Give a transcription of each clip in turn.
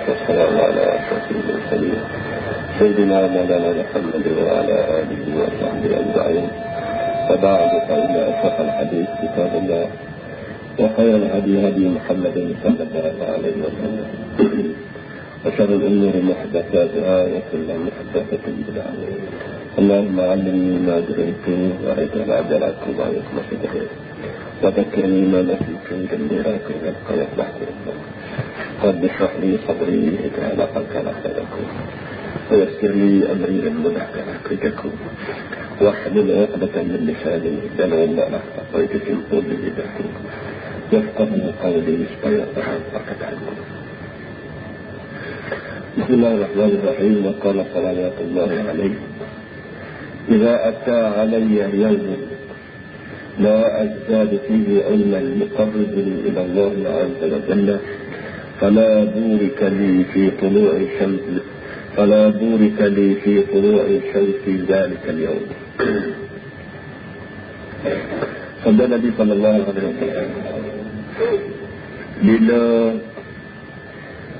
والسلام على أشرف المرسلين سيدنا مولانا محمد وعلى آله وصحبه أجمعين. فبعد فإن أصدق الحديث كتاب الله وخير الهدي هدي محمد صلى الله عليه وسلم وشر الأمور محدثاتها وكل محدثة بدعة. اللهم علمني ما جهلت وأجعل عجلك ما يخلص به وذكرني ما نسيت جميعك يبقى يصلح رب اشرح لي صدري واجعل قلبي خيركم ويسر لي أمري المدعك لكم واحلل عقدة من لساني ينال له ويتسم بذاته يفقه قولي فيطهر فقد عنه. بسم الله الرحمن الرحيم. وقال صلوات الله عليه: إذا أتى علي يوم لا أزداد فيه علما مقربا إلى الله عز وجل فلا بورك لي في طلوع الشمس ذلك اليوم. Sabda Nabi sallallahu alaihi wasallam,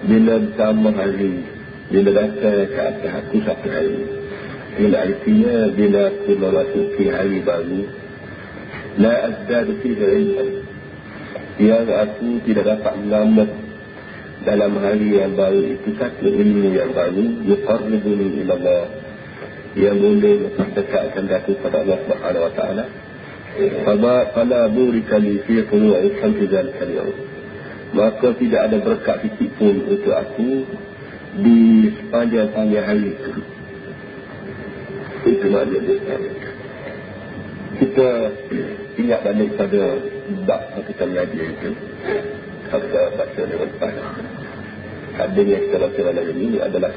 bila sama hari, bila datang ke atas aku satu hari, bila artinya bila aku memasuki hari baru, la azdadu fihi ilman, yang aku tidak dapat menambah dalam hari yang baru itu satu ilmu yang baru, yuqarribuni ila Allah, yang boleh mendekatkan aku kepada Allah Subhanahu wa taala. Fala burika li fi tulu'i syamsi dzalika al-yawm, maka tidak ada berkat sedikit pun untuk aku di sepanjang hari itu. Itu maknanya. Kita ingat balik pada bab yang kita mengaji itu, kita baca dengan lepas. Hadis yang kita baca dalam ini adalah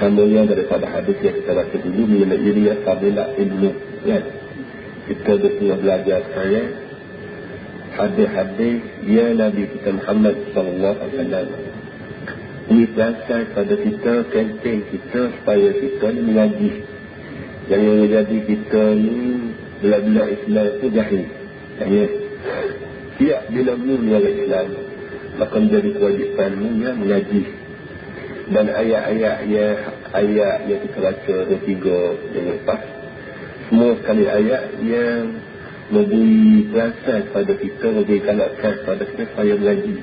sambungan daripada hadis yang kita baca dulu mengenai dia fadilah ilmu, kan? Kita betul belajar sekarang hadis-hadis dia Nabi kita Muhammad sallallahu alaihi wasallam. Ini perasaan pada kita, kempen kita supaya kita ni mengaji. Jangan menjadi kita ni bila-bila Islam itu jahil. Tiap bila mula Islam maka menjadi kewajipan yang mengaji. Dan ayat-ayat yang kita baca 2-3 yang lepas, semua sekali ayat yang memberi perasaan pada kita, memberi kalakkan pada kita supaya mengaji.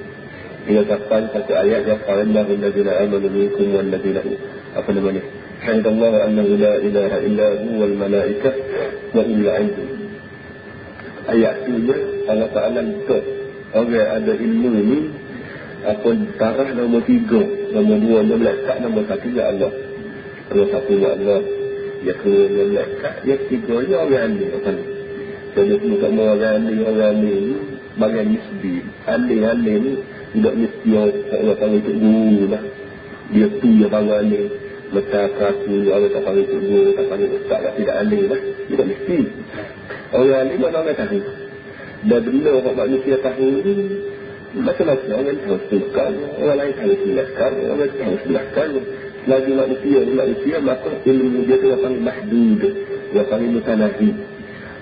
Hingga sampai satu ayat yang fa'allahu allazina amanu minkum wallazina syahidallahu annahu la ilaha illa huwal malaikah wa illa ilmu. Ayat tu Allah Ta'ala minta orang ada ilmu ni apa tarah nombor 3, nombor 2 malaikat, nombor 1 ya Allah. Nombor 1 ya Allah, yang kedua malaikat, yang ketiga ya orang ni. Jadi semua orang ni bagian nisbi. Alih-alih ni tidak mesti Allah panggil itu guru lah. Dia tu yang panggil ni. Letak aku Allah tak panggil itu guru, tak panggil ustaz lah. Tidak alih lah. Tidak mesti. Orang ni mana orang tahu. Dan benda orang manusia tahu ni macam-macam. Orang tahu silahkan, orang lain tahu silahkan, orang tahu silahkan. Selagi manusia maka ilmu dia tu yang panggil mahdud, yang panggil mutanahi.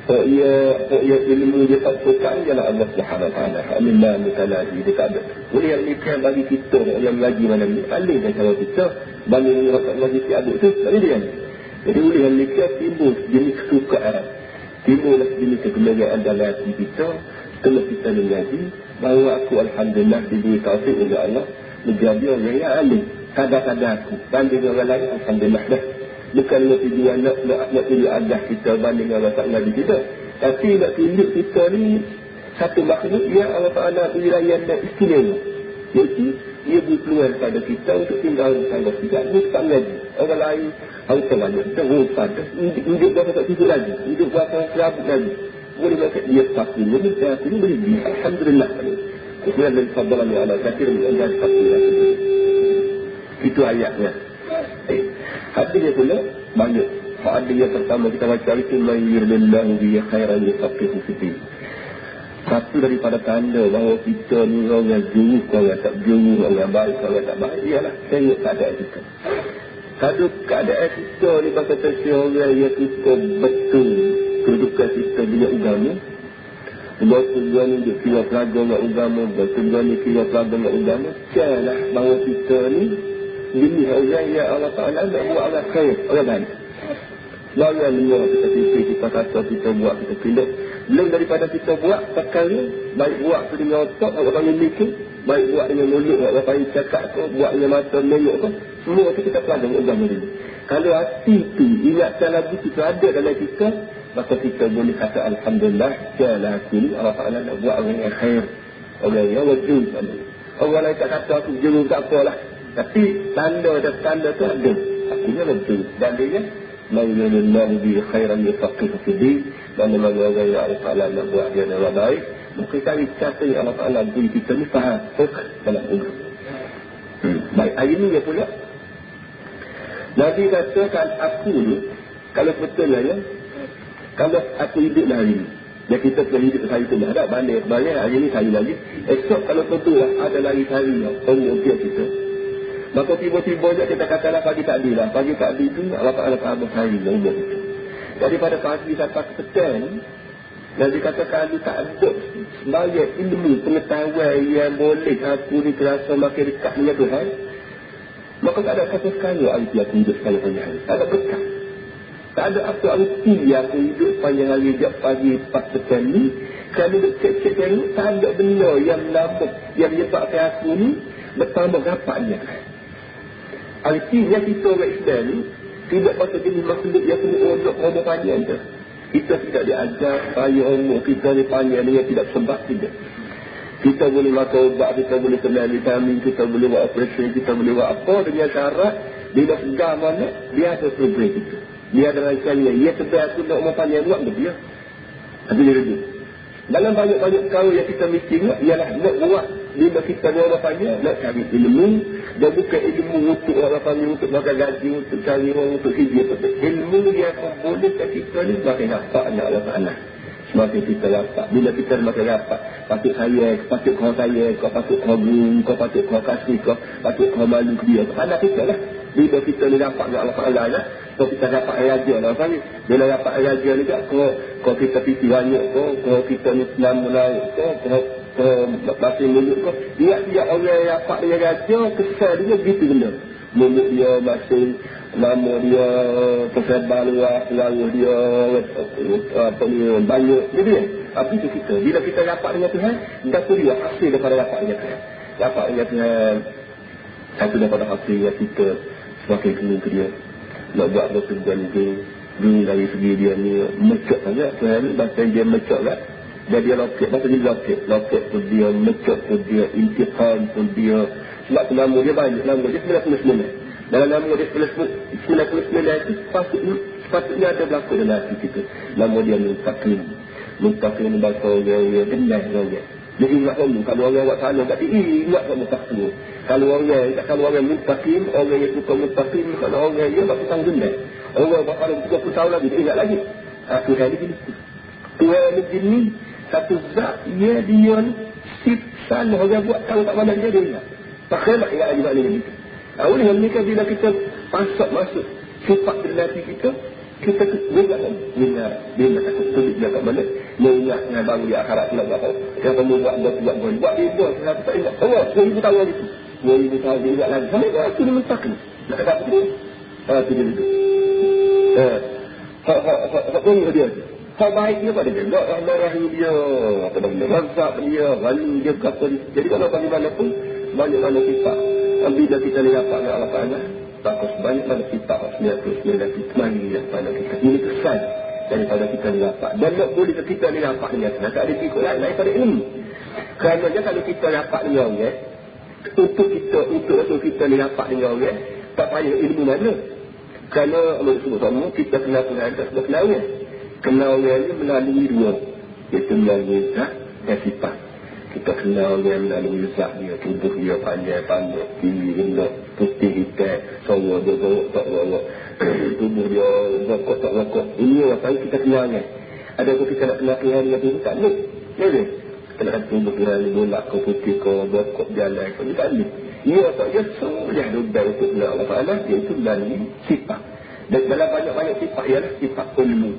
Kok ia ilmu dia tak suka ialah Allah Subhanahu wa taala. Alillah mutanahi dia tak ada. Boleh yang nikah bagi kita yang mengaji malam ni, alih dan cara kita bagi orang mengaji tiada tu, tak dia. Jadi boleh yang nikah timbul jenis kesukaan, timbul jenis kegembiraan dalam hati kita setelah kita mengaji. Bahawa aku alhamdulillah diberi taufik oleh Allah menjadi orang yang alim. Kadang-kadang aku banding orang lain alhamdulillah dah. Bukan nak tujuan nak tunjuk adah kita banding orang tak ngaji kita, tapi nak tunjuk kita ni satu makhluk yang Allah Ta'ala beri layan dan istimewa. Jadi ia beri peluang pada kita untuk tinggal bersama kita. Ini tak ngaji. Orang lain harus terbanyak. Kita pada hidup berapa tak tidur lagi, hidup berapa serabut lagi. Boleh maksud dia pasti ini dan aku ni boleh beri alhamdulillah. Kemudian dari fadlan ya Allah kafir menjadi pasti lagi. Itu ayatnya. Hadisnya pula banyak. Hadis yang pertama kita baca itu man yuridillahu bihi khairan yufaqihu fiddin. Satu daripada tanda bahawa kita ni orang yang jujur, orang tak jujur, orang baik, orang tak baik ialah tengok keadaan kita. Kalau keadaan kita ni pasal orang yang kita betul kedudukan kita dengan agama, Tuan-tuan ni duk kira pelajar dengan agama, tuan-tuan ni kira pelajar dengan agama. Calah bahawa kita ni jenis orang yang Allah Ta'ala nak buat orang khair, orang baik. Lawan dengar kita fikir, kita kata, kita buat, kita pilih. Belum daripada kita buat perkara, baik buat tu dengan otak, orang panggil mikir, baik buat dengan mulut, orang panggil cakap tu, buat dengan mata, menengok tu, semua tu kita pelajar dengan agama dulu. Kalau hati tu, ingatan lagu tu ada dalam kita, maka kita boleh kata Alhamdulillah, jalan hati ni Allah Ta'ala nak buat orang yang khair, orang yang wajib. Orang lain tak kata aku jeruk tak apalah, tapi tanda dan tanda tu ada, akhirnya wajib. Dan dia Mayulallahu bi khairan yufaqihu fi din. Mana-mana orang yang Allah Ta'ala nak buat dia dengan baik, maka cari cara yang Allah Ta'ala beri kita ni faham dalam agama. Baik, hari ni dia pula Nabi katakan aku ni, kalau betul lah ya, kalau aku hidup lah hari ni, dan kita pun hidup hari tu lah, tak balik hari ni hari lagi. Esok kalau betul lah ada lagi hari umur kita, maka tiba-tiba je kita katalah pagi takdir lah. Pagi takdir tu Allah Ta'ala tambah hari umur kita. Daripada pagi sampai ke petang, Nabi katakan kalau tak ada sebagai ilmu pengetahuan yang boleh aku ni terasa makin dekat dengan Tuhan, maka tak ada kata sekali arti aku hidup sekali panjang hari. Tak ada berkat. Tak ada apa arti aku hidup panjang hari sejak pagi pas petang ni. Kalau duduk cek-cek tengok, tak ada benda yang melambut, yang menyebabkan aku ni bertambah rapatnya. Artinya kita orang Islam ni tidak patut jenis makhluk yang kena odok umur panjang tu. Kita tidak diajar supaya umur kita ni panjang dengan tidak sebab, tidak. Kita boleh makan ubat, kita boleh kena vitamin, kita boleh buat operasi, kita boleh buat apa dengan syarat bila segar mana dia ada program kita. Dia ada rangkaian ia sebab aku nak umur panjang buat ke dia. Ada dia redut. Dalam banyak-banyak perkara yang kita mesti ingat ialah nak buat bila kita ni orang panggil nak cari ilmu. Dan bukan ilmu untuk orang panggil untuk makan gaji, untuk cari orang, untuk hidup. Ilmu yang membolehkan kita ni makin rapatnya Allah Ta'ala. Semakin kita rapat, bila kita makin rapat, patut saya, patut kau saya, kau patut kau gum, kau patut kau kasih, kau patut kau malu ke dia. Anak kita lah. Bila kita ni rapat dengan Allah Ta'ala lah, kau kita rapat raja lah panggil. Bila rapat raja ni tak, kau kita piti banyak kau kita ni senam mulai, kau masih mulut kau. Dia orang yang rapat dengan raja, kesal dia begitu benda. Mulut dia masih, nama dia tersebar luar, lalu dia apa ni, banyak. Jadi apa itu kita? Bila kita rapat dengan Tuhan, dah tu dia hasil daripada rapat dengan Tuhan. Rapat dengan Tuhan, satu daripada hasil yang kita semakin kena ke dia. Nak buat bertujuan itu, dari segi dia ni mecok sangat. Tuhan bahasa dia mecok lah. Dan dia loket, bahasa dia loket. Loket pun dia, mecok pun dia, intiqam pun dia. Sebab tu nama dia banyak, nama dia 99. Dalam nama dia 99 itu sepatutnya ada berlaku dalam hati kita. Nama dia Muntaqim. Muntaqim ni bahasa orang yang dengar orang. Dia ingat orang, kalau orang buat salah, tak ingat orang Muntaqim. Kalau orang Muntaqim, orang yang suka Muntaqim, kalau orang yang tak tahu dengar. Orang buat salah 30 tahun lagi, dia ingat lagi. Tuhan ni gini. Tuhan ni gini, satu zat, dia sip salah orang buat tahu tak mana dia ingat. Tak kena ingat lagi maknanya gitu. Oleh hal ini bila kita masuk sifat dalam hati kita ingat takut tulis dia kat mana, ingat yang baru di akhirat nak buat apa. Dia kamu buat dia saya tak ingat. Allah 2000 tahun lagi. 2000 tahun dia ingat lagi. Sampai dia tu dia mentakkan. Nak kata apa tu? Tu dia duduk. Hak pun dia. Hak baik dia pada dia. Allah rahim dia. Apa nama? Razak dia. Wali dia berkata dia. Jadi kalau bagaimana pun banyak-banyak sifat. Bila kita dapat dengan Allah Ta'ala, takut banyak-banyak sifat sebenarnya itu mari daripada kita. Ini kesan daripada kita dapat. Dan nak boleh kita dapat dengan Tuhan. Tak ada ikut lain daripada ilmu. Kerana kalau kita dapat dengan orang, untuk kita dapat dengan orang, tak payah ilmu mana. Kerana Allah sebut sama, kita kenal Tuhan tak sebab kenal orang. Kenal orang ni melalui dua. Iaitu melalui zat dan sifat. Kita kenal dia melalui zat dia, tubuh dia panjang, tinggi, rendah, putih, hitam, sawa dia, gorok, tak gorok, tubuh dia, rokok, tak rokok. Ini apa yang kita kenal kan. Ada pun kita nak kenal Tuhan dengan tubuh, tak boleh. Boleh. Kita nak tubuh Tuhan ni, bolak ke putih ke, rokok, jalan ke, tak boleh. Ia tak dia sudah duduk untuk kenal Allah Ta'ala, iaitu melalui sifat. Dan dalam banyak-banyak sifat ialah sifat ilmu.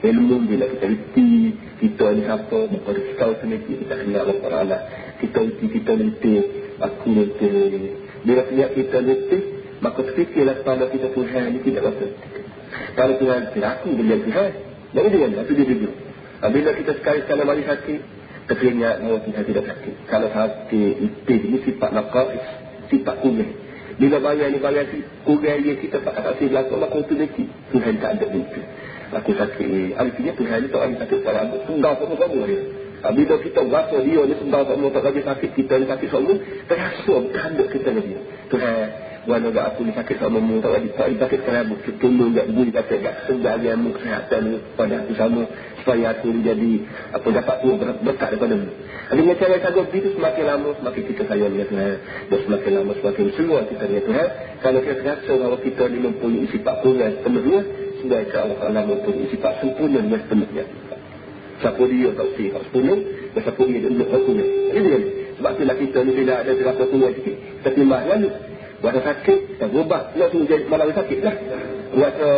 Ilmu bila kita reti, kita ni siapa, maka kau sendiri kita kenal Allah Ta'ala. Kita reti, aku reti. Bila kita reti, maka fikirlah pada kita Tuhan ni tidak rasa. Kalau Tuhan kira aku boleh Tuhan, jadi dia kan, itu dia juga. Bila kita sekali-sekala mari sakit, kita ingat bahawa Tuhan tidak sakit. Kalau sakit, ini sifat nakais, sifat kuning. Bila bayar kurang dia kita tak kasih belakang, maka itu nanti Tuhan tak ada itu. Aku sakit ni, artinya Tuhan ni tak ada sakit pada aku, sembah sama-sama dia. Bila kita rasa dia ni sembah sama, tak lagi sakit, kita ni sakit sama, terasa terhadap kita ni dia. Tuhan, walau tak aku ni sakit sama mu, tak lagi sakit kerana tolong tak beri kata tak sebagianmu kesihatan ni pada aku sama, supaya aku ni jadi apa dapat tu berkat daripada mu. Dengan cara kagum itu semakin lama semakin kita sayang dengan Tuhan, dan semakin lama semakin semua kita dengan Tuhan. Kalau kita rasa bahawa kita ni mempunyai sifat kurang sepenuhnya, sebaiknya Allah Ta'ala mempunyai sifat sempurna dengan sepenuhnya. Siapa dia tak usih tak sepenuh, dan siapa dia tak sempurna. Ini kan? Sebab itulah kita ni bila ada terasa kurang sikit, kita timbah lalu. Rasa sakit, kita berubat. Nak suruh jadi malam sakit lah. Rasa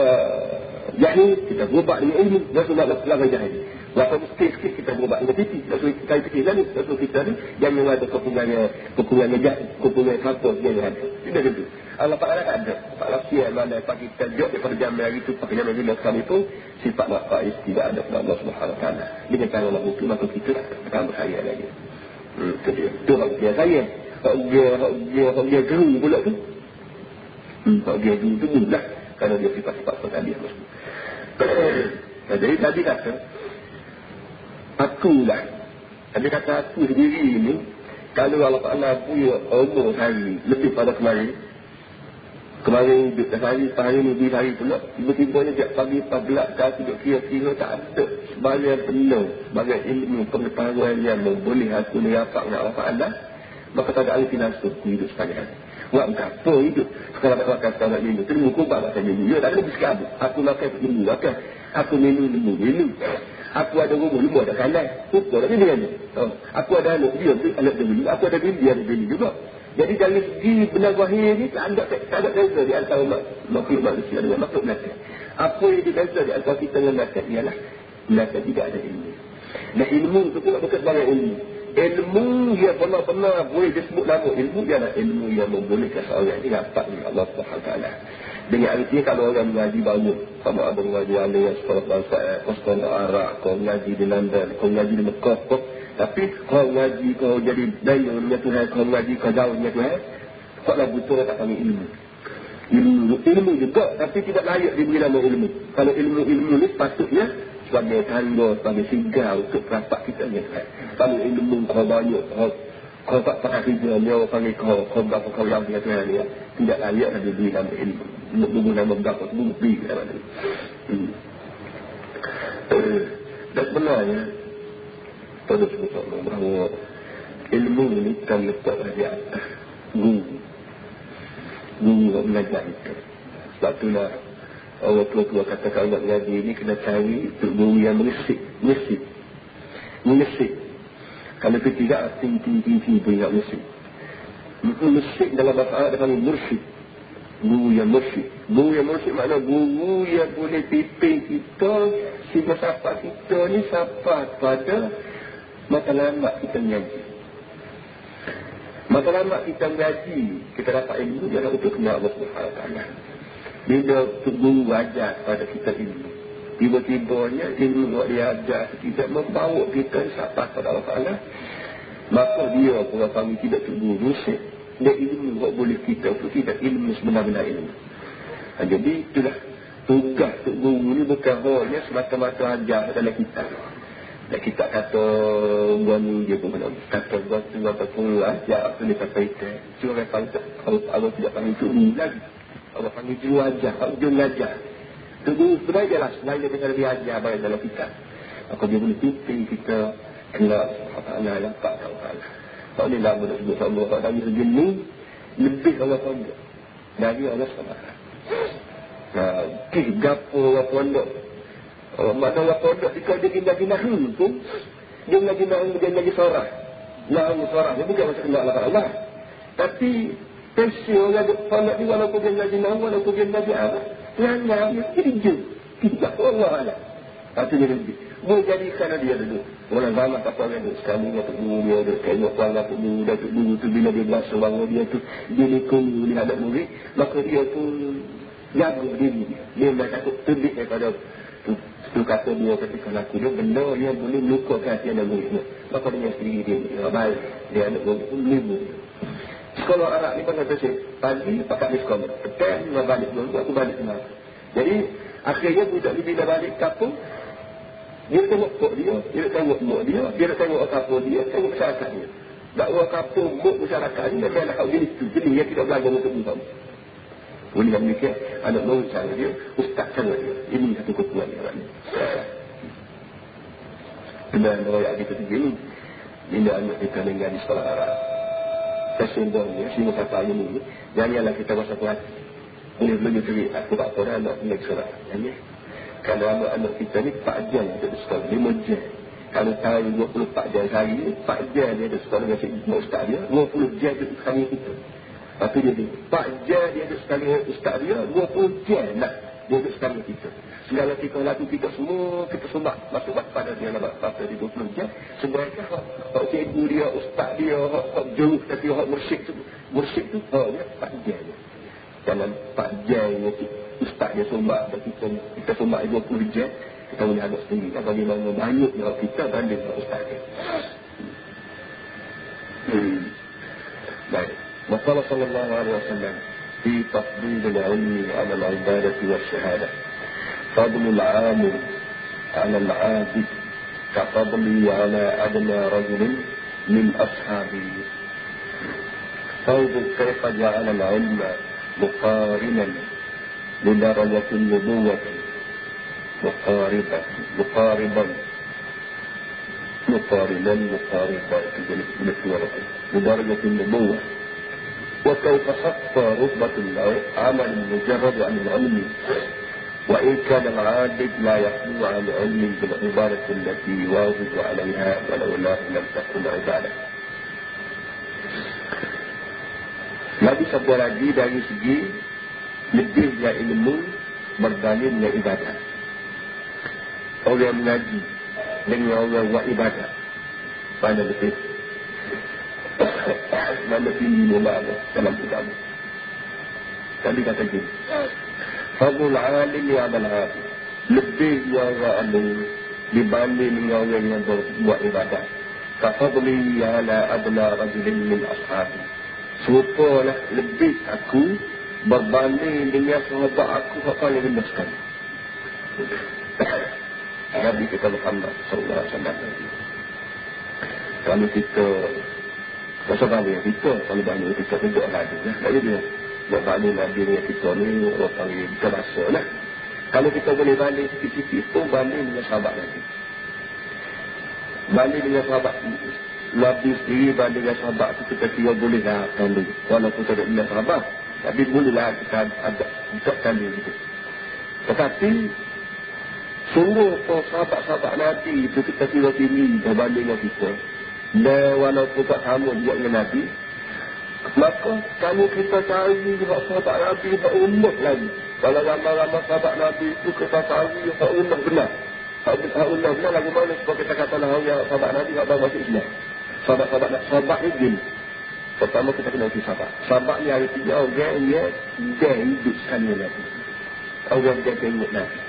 jahil, kita berubat dengan ilmu. Rasa nak lawan jahil. Rasa mesti sikit, kita berubat dengan titi. Nak suruh kita fikir lalu. Nak suruh kita ni, jangan ada kekurangan jahil, kekurangan kapal, jangan ada. Tidak ada. Allah Ta'ala tak ada. Tak lafiat mana pagi kita jauh daripada jam hari itu, pakai jam bila sekali itu, sifat nafais tidak ada kepada Allah Subhanahu Wa Ta'ala. Dengan cara Allah itu, maka kita akan bersayang lagi. Itu dia. Itu dia sayang. Kalau dia geru pula tu. Kalau dia geru tu lah. Kerana dia sifat-sifat tadi. Jadi tadi kata, akulah. Tadi kata aku sendiri ni, kalau Allah Ta'ala punya umur hari lebih pada kemarin duduk hari ni di hari pula, tiba-tiba ni tiap pagi 14 kali duduk kira-kira tak ada sebagian penuh, sebagian ilmu pengetahuan yang boleh aku ni rapat dengan Allah Ta'ala, maka tak ada arti nasuh aku hidup sepanjang hari. Buat apa hidup? Sekarang nak makan sekarang minum. Itu ilmu kubah makan minum. Ya, tak ada lebih sekali. Aku makan ilmu makan. Aku minum. Aku ada rumah ada kandang. Pukul lagi dia ni. Aku ada anak dia beli. Aku ada bini dia beli juga. Jadi dari segi benda zahir ni tak ada beza di antara makhluk manusia dengan makhluk nakat. Apa yang dibeza di antara kita dengan nakat ialah nakat tidak ada ilmu. Nah, ilmu itu pula bukan sebagai ilmu. Ilmu yang benar-benar boleh disebut nama ilmu ialah ilmu yang membolehkan seorang ini dapat dengan Allah SWT. Dengan artinya kalau orang mengaji banyak, sama ada mengaji ada yang sekolah bangsa, sekolah Arab, kau mengaji di London, kau mengaji di Mekah, tapi kau mengaji, kau jadi daya dengan Tuhan, kau mengaji, kau jauh dengan Tuhan, kau lah butuh tak panggil ilmu. Ilmu juga, tapi tidak layak diberi nama ilmu. Kalau ilmu ni sepatutnya sebagai tanda, sebagai singgah untuk rapat kita dengan Tuhan. Kalau ilmu kau banyak, kau tak pernah kerja, dia orang panggil kau berapa kau yang dengan Tuhan ni, tidak layak dah diberi nama ilmu. Untuk nama berapa tu, beri ke dalam ni. Dan sebenarnya, pada sebut Allah bahawa ilmu ni kan letaklah di atas guru yang mengajar kita. Sebab itulah orang tua-tua katakan nak mengaji ni kena cari untuk guru yang menyesik. Kalau kita tidak tinggi beringat menyesik dalam bahasa Arab dia panggil mursyid. Guru yang mursyid makna guru yang boleh pimpin kita sehingga sahabat kita ni sahabat pada masa lama kita mengaji. Masa lama kita mengaji, kita dapat ilmu ialah untuk kenal Allah SWT. Bila guru ajar pada kita ilmu, tiba-tibanya ilmu yang dia ajar tidak membawa kita sahabat pada Allah SWT, maka dia orang panggil tidak guru rusyid. Dia ilmu yang boleh kita untuk tidak ilmu sebenar-benar ilmu. Jadi itulah tugas untuk guru ni bukan hanya semata-mata ajar dalam kitab. Dan kita kata buat ni dia pun benar. Kata buat tu apa pun ajar apa ni kata itu. Cuma orang panggil Allah tidak panggil guru lagi. Allah panggil guru ajar, dia mengajar. Tu guru sebenarnya lah selain dia dengan dia ajar baik dalam kitab. Maka dia boleh pimpin kita kenal Allah nampak Allah. Kalau ni lama nak sebut sama Allah dari segi ni lebih Allah panggil dari Allah SWT. Gapo orang pondok. Mana orang pondok jika dia ngaji nahu pun dia ngaji sorah. Nahu sorah dia bukan macam kenal Allah. Tapi pensi orang pondok ni walaupun dia ngaji nahu, walaupun dia ngaji apa, dia jadi je. Tidak Allah lah. Lepas tu dia lebih. Menjadikan dia duduk. Orang zaman apa orang duduk sekali dia tu guru dia duduk. Tengok keluarga tu guru dia tu guru tu bila dia berasa bahawa dia tu dia nikung dia ada murid. Maka dia tu jaga diri dia. Dia tak takut terbit daripada tu kata dia ketika laku dia benda yang boleh melukakan hati anak muridnya. Maka dia sendiri dia baik. Dia anak murid pun lima. Sekolah Arab ni kan kata saya, pagi pakat di sekolah. Petang dia balik dulu, aku balik kenal. Jadi akhirnya budak ni bila balik kapung, dia tengok kok dia tengok mak dia tengok kapung dia, tengok masyarakat dia. Dakwa kapung, mak masyarakat ni, dia nak kau jenis tu. Jadi dia tidak belajar untuk budak. Boleh yang demikian, anak murid cara dia, ustaz cara dia. Ini satu kekuatan dia. Dan orang kita begini, bila anak kita dengar di sekolah Arab, kesembuhannya, semua kata ini, janganlah kita rasa kuat. Boleh cerit, aku tak pernah anak naik sekolah. Kalau anak-anak kita ni 4 jam ada di sekolah, 5 jam. Kalau tahun 24 jam sehari ni, 4 jam dia ada sekolah dengan cikgu ustaz dia, 20 jam dia sekali kita. Lepas tu dia ni, 4 jam dia ada sekali ustaz dia, 20 jam lah dia ada sekali kita. Segala kita laku kita semua, kita semak masuk pada dia lah, pada dia 20 jam. Sebenarnya hak cikgu dia, ustaz dia, hak jauh, tapi hak mursyid tu, dia 4 jam dia. Dalam 4 jam ni, ustaz dia semak, dan kita semak 20 jam, kita boleh agak sendiri kan bagaimana banyaknya kita banding dengan ustaz dia. Baik. Maqala sallallahu alaihi wasallam fi tafdil al-ilmi ala al-ibadah wa al-shahadah. Fadl al-'amil ala al-'abid ka fadli ala adna rajul min ashabihi. Fawdu kayfa ja'ala al-'ilma muqarinan li darajati an-nubuwwah مقاربا بدرجة النبوة وكيف خط رتبة العمل المجرد عن العلم وإن كان العابد لا يخلو عن علم بالعبادة التي يواظب عليها ولولاه لم تكن عبادة. Nabi sabda lagi dari segi lebihnya ilmu berbandingnya ibadah. Orang mengaji dengan orang buat ibadah mana lebih mana tinggi mula dalam agama. Tadi kata gini, fadlul alim ya abal abid, lebih orang alim dibanding dengan orang yang berbuat ibadah. Kafadli ala adna rajulin min ashabi, serupalah lebih aku berbanding dengan sahabat aku yang paling rendah sekali. Nabi kita Muhammad sallallahu alaihi wasallam. Kalau kita rasa balik kita, kalau balik kita tunjuk lagi. Jadi dia buat balik Nabi dengan kita ni, orang panggil kita rasa lah. Kalau kita boleh balik sikit-sikit pun, balik dengan sahabat lagi. Balik dengan sahabat Nabi sendiri, balik dengan sahabat tu kita kira boleh lah kali. Walaupun tak ada dengan sahabat, tapi boleh lah kita ada kali gitu. Tetapi sungguh sahabat-sahabat Nabi itu kita kira tinggi berbanding dengan kita. Dan walaupun tak sama juga dengan Nabi, maka kalau kita cari sahabat Nabi hak umat lagi. Kalau ramai-ramai sahabat Nabi itu kita cari hak umat benar. Hak umat benar lagu mana sebab kita katalah orang sahabat Nabi hak baru masuk Islam. Sahabat ni gini. Pertama kita kena uji sahabat. Sahabat ni artinya orang yang dia hidup sekali dengan Nabi. Orang yang tengok Nabi.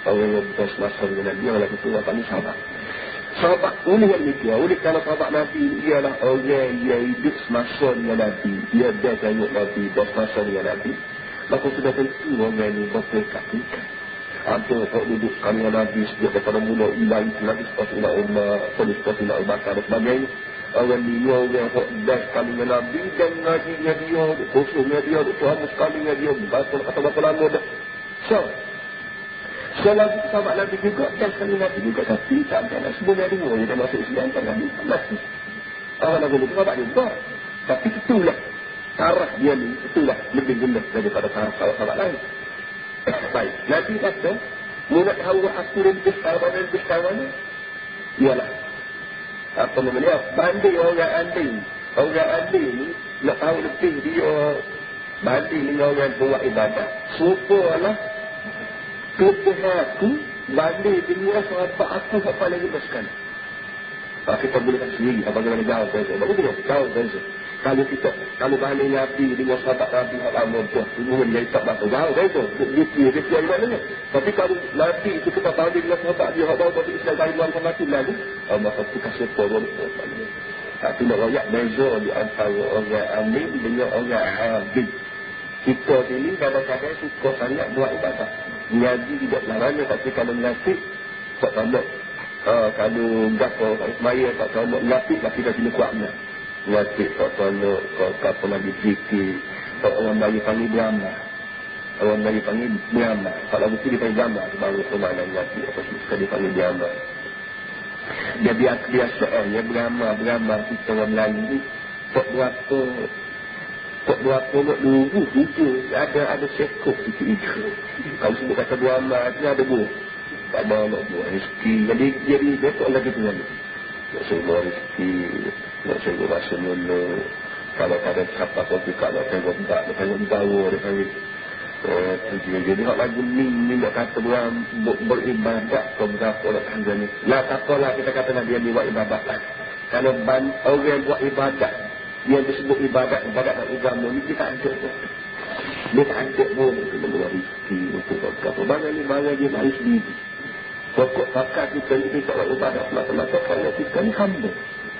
Orang yang bersemasa dengan Nabi, orang yang itu apa ni sahabat. Sahabat ini yang demikian. Oleh kerana sahabat Nabi ialah orang yang hidup semasa dengan Nabi. Dia tengok Nabi, dia semasa dengan Nabi. Maka sudah tentu orang ini berperingkat-peringkat. Ada orang duduk sekali dengan Nabi sejak daripada mula ilah itu Nabi seperti Ina Umar, seperti Ina Ubakar dan sebagainya. Orang ini orang yang best sekali dengan Nabi dan ngajinya dia, khususnya dia, Tuhan sekali dengan dia. Kata-kata lama dah. So lagi sahabat Nabi juga, dan sekali Nabi juga, tapi tak ada sebenarnya dua yang dah masuk Islam kan Nabi masih. Orang Nabi itu sahabat juga. Tapi itulah taraf dia ni, itulah lebih rendah daripada taraf sahabat lain. Baik, Nabi kata, mula tahu aku lebih kawan ni, ialah apa namanya, banding orang anding. Orang anding ni, nak tahu lebih dia banding dengan orang buat ibadah. Supalah kelebihan aku banding dunia sahabat aku tak paling lebih sekali. Kita boleh kan sendiri bagaimana jauh beza. Bagaimana jauh beza. Kalau banding Nabi dengan sahabat Nabi yang lama tu, kemudian jadi tak bakal jauh beza. Dia di mana. Tapi kalau Nabi itu kita banding dengan sahabat dia, orang baru Islam dari luar ke mati lagi, maka tu kasih porong. Tapi nak rakyat beza di antara orang alim dengan orang abid. Kita sini kadang-kadang suka sangat buat ibadat. Ngaji tidak larang, tapi kalau nasib tak tolak. Kalau gapo semaya tak tolak lapik lah kita kena kuatnya. Lapik tak tolak, apa lagi fikir. Orang bayi panggil beramal. Orang bayi panggil beramal. Kalau mesti dia panggil beramal, baru permainan lapik. Apa sekali dia panggil beramal. Dia biasa dia beramal kita orang Melayu ni. Tak berapa nak dulu hijau. Ada sekop hijau. Kalau sebut kata beramal ni ada buah. Tak ada nak buat rezeki. Jadi besok lagi tu lagi. Nak semua rezeki. Nak semua rasa mula. Kadang-kadang siapa pun suka nak tengok tak. Nak tengok bawa dia panggil. Jadi nak lagu ni nak kata beribadat. Kau berapa nak tangga ni. Lah tak apalah kita kata nak dia buat ibadat lah. Kalau orang buat ibadat. Dia disebut ibadat nak agama ni. Dia tak ada pun. Dia tak ada pun. Untuk buat rezeki. Untuk apa. Barang dia baik sendiri. Pokok pakar kita ni kita buat ibadat semata-mata kerana kita ni hamba.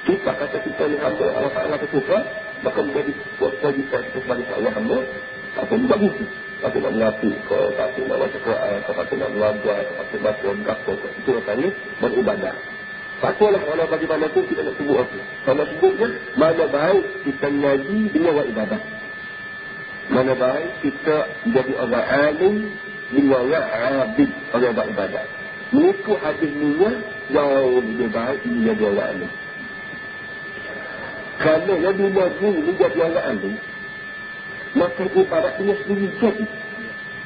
Kita kata kita ni hamba Allah Ta'ala ketutup, maka menjadi kewajipan kita sebagai seorang hamba. Apa ni bagus tu? Apa nak mengaku ke, apa nak baca Quran, apa nak belajar, apa baca berapa, itu rasanya beribadat. Patutlah walau bagaimanapun kita nak sebut apa. Kalau sebutnya, mana baik kita ngaji dengan buat ibadat. Mana baik kita jadi orang alim dengan orang abid, orang buat ibadat. Mengikut hadis niat jauh lebih baik ini jadi orang alim. Kerana Nabi Nabi ini jadi orang alim, maka ibadat dia sendiri jadi.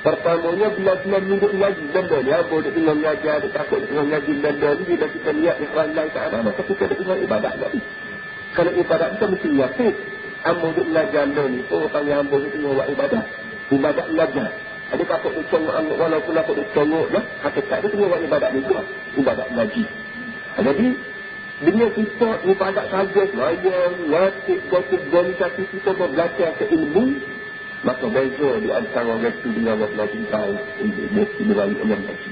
Pertamanya bila minggu ngaji benda ni, boleh tengok ngaji, ada takut tengok ngaji benda ni, bila kita lihat ikhwan lain tak ada, maka kita ada tengok ibadat lagi. Kalau ibadat kita mesti yakin, ambo duk belajar ni, orang panggil ambo duk tengok ibadat. Ibadat belajar. Ada takut ditengok walaupun takut ditengok je, hakikat dia tengok buat ibadat ni juga. Ibadat ngaji. Jadi, dengan kita ibadat sahaja, semayang, ngasih, organisasi kita belajar ke ilmu, maka beza di antara orang itu dengan orang belajar tahu ilmu melalui orang ngaji.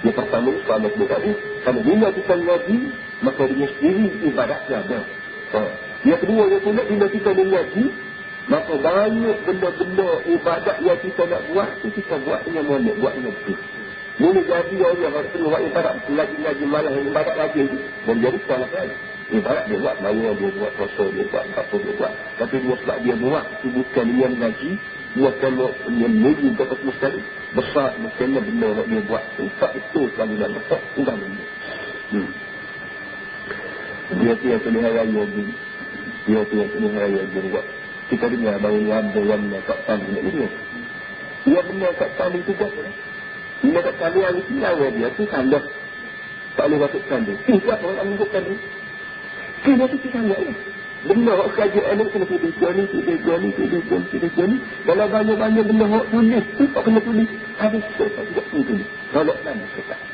Yang pertama, kalau sebut tadi, kalau bila kita ngaji, maka dia sendiri ibadatnya ada. Yang kedua, yang pula bila kita ngaji, maka banyak benda-benda ibadat yang kita nak buat, itu kita buat dengan molek, buat dengan betul. Boleh jadi orang yang tengah buat ibadat, lagi malah yang ibadat lagi itu. Boleh jadi salah kan. Ibadat dia buat maya, dia buat puasa, dia buat apa dia buat. Tapi dia sebab dia buat, itu bukan yang ngaji, bukan yang meji, kata semua sekali. Besar, bukannya benda yang dia buat. Tak itu selalu dalam besar, bukan benda. Dia tu yang tulis raya lagi. Dia tu yang tulis raya lagi buat. Kita dengar bahawa ada yang menakat tali ini. Dia menakat tali itu juga. Menakat tali yang itu dia tu salah. Tak boleh batuk tali. Siapa orang menakat tali? Kena tu salah ya. Benar kerajaan ni kena tulis dua ni. Kalau banyak-banyak benda orang tulis tu tak kena tulis. Ada sesuatu juga tulis. Kalau mana sesuatu.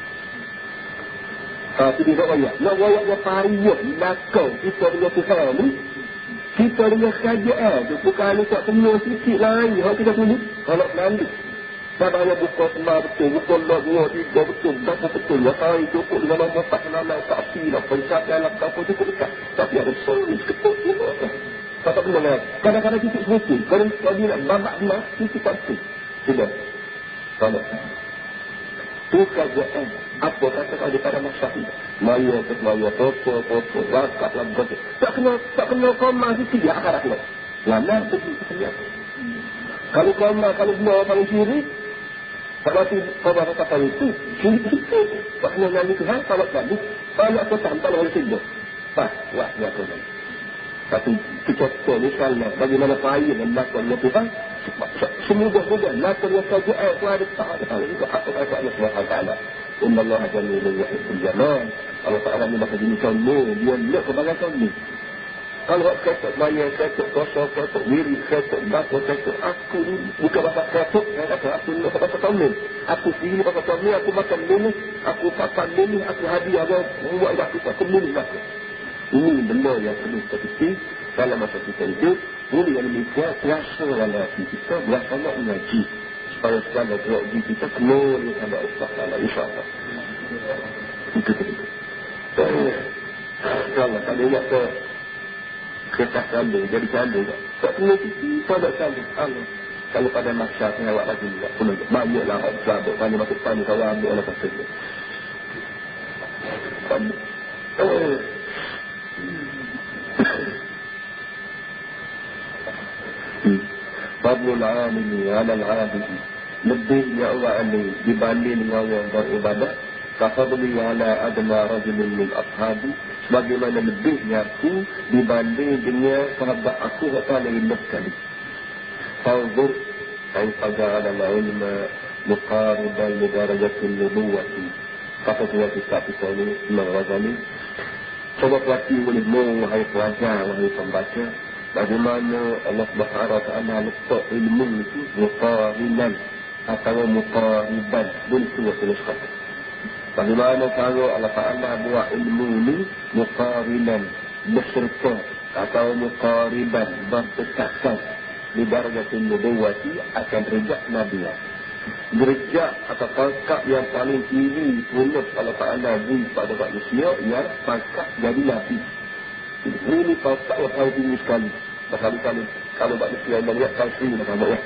Itu dia nak rayak dia payah. Nakau kita dengan Tuhan ni. Kita dengan kerajaan tu, bukan tak semua sikit lain. Kalau kita tulis, kalau nanti. Tak banyak buka semua betul, buka 2, 3 betul, berapa betul. Ya tahu cukup dengan nombor 4 nama, tak pilih, pencapaian lah, apa cukup dekat. Tapi ada sulit, ketut semua. Tak benar lah. Kadang-kadang titik semua. Kalau dia nak babak dia, titik tak betul. Sudah. Kalau tu kerajaan. Apa kata kalau daripada masyarakat? Maya, foto, zakat, lagu. Tak kena koma sikit dia akhirat ni. Lama pergi sekalian. Kalau koma, kalau benar paling syirik, kalau koma kata itu, syirik sikit. Tak kena nyanyi Tuhan, kalau tadi, kalau aku tanpa oleh sibuk. Wah, dia aku nyanyi. Tapi itu contoh misalnya, bagaimana payah dan lakon oleh Tuhan, semudah-mudah, lakon yang kerajaan itu ada tak ada juga apa kata Allah SWT. Inna Allah jamilun yuhibbul jamal. Allah Ta'ala ni maka jenis kamu, dia nak kepada kamu. Kalau kata bayar, kata kosong, kata diri, kata bapa, kata aku ni bukan bahasa kata, aku ni bahasa tomlin. Aku sini bahasa tomlin, aku makan dulu, aku papan dulu, aku hadiah dia, buat aku dulu lah. Ini benda yang perlu kita fikir dalam masa kita hidup. Boleh yang demikian, terasa dalam hati kita, biasanya mengaji. Supaya segala keluarga kita keluar kepada Allah, insyaAllah. Itu tadi. Allah, kalau ingat ke kertas kambing, jadi kambing tak punya titi, tak kambing Allah. Kalau pada masyarakat yang awak lagi tak pun banyaklah orang selabut, banyak masuk pani kawan ambil oleh pasal dia. Fadlul amini alal abidi, lebihnya orang ini dibanding dengan orang beribadat. Kafadli ala adna rajulun min ashabi, sebagaimana lebihnya aku dibanding dengan sahabat aku yang paling rendah sekali. Fanzur kaifa ja'ala al-ilma muqariban li darajatin nubuwwati. Kata saya kita ini Imam Ghazali, coba perhati olehmu wahai pelajar, wahai pembaca, bagaimana Allah Subhanahu wa ta'ala letak ilmu itu muqariban atau muqariban, boleh tulis kata. Bagaimana kalau Allah Ta'ala buat ilmu ini muqarinan, berserta atau muqariban, berdekatan di darajatin nubuwati akan derajat Nabi. Derajat atau pangkat yang paling tinggi punya Allah Ta'ala beri pada manusia yang pangkat jadi Nabi. Ini pangkat yang paling tinggi sekali. Berkali-kali kalau manusia yang melihat tasri macam mana ya.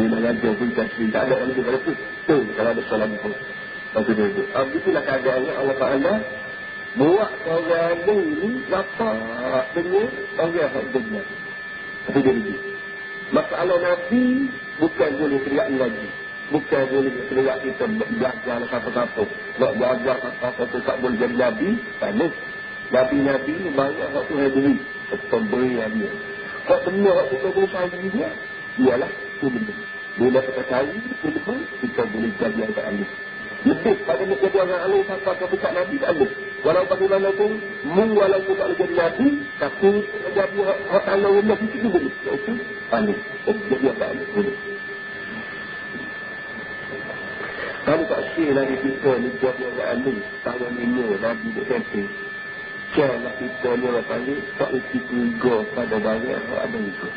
Dia mengajar pun tasri, tak ada yang lebih pada itu. Kalau ada salam pun. Begitulah keadaannya Allah Ta'ala buat orang ini dapat dengan orang yang benar. Itu dia lagi. Masalah Nabi bukan boleh teriak lagi. Bukan boleh teriak kita belajar siapa-siapa. Nak belajar siapa-siapa itu tak boleh jadi Nabi. Tak boleh. Nabi-Nabi ni banyak waktu yang beri. Pemberian dia. Kalau benar waktu kita boleh cari dia, ialah itu benar. Bila kita cari, kita boleh jadi yang tak alih. Lebih pada menjadi orang alim sampai ke pihak Nabi tak ada. Walau bagaimanapun, walaupun tak boleh jadi Nabi, tapi jadi hak Allah yang Nabi itu boleh. Iaitu alim. Jadi yang tak alim boleh. Kalau tak syir lagi kita ni jadi orang alim, tahun ini Nabi dia camping. Janganlah kita ni orang panggil, tak isi juga pada barang yang ada juga.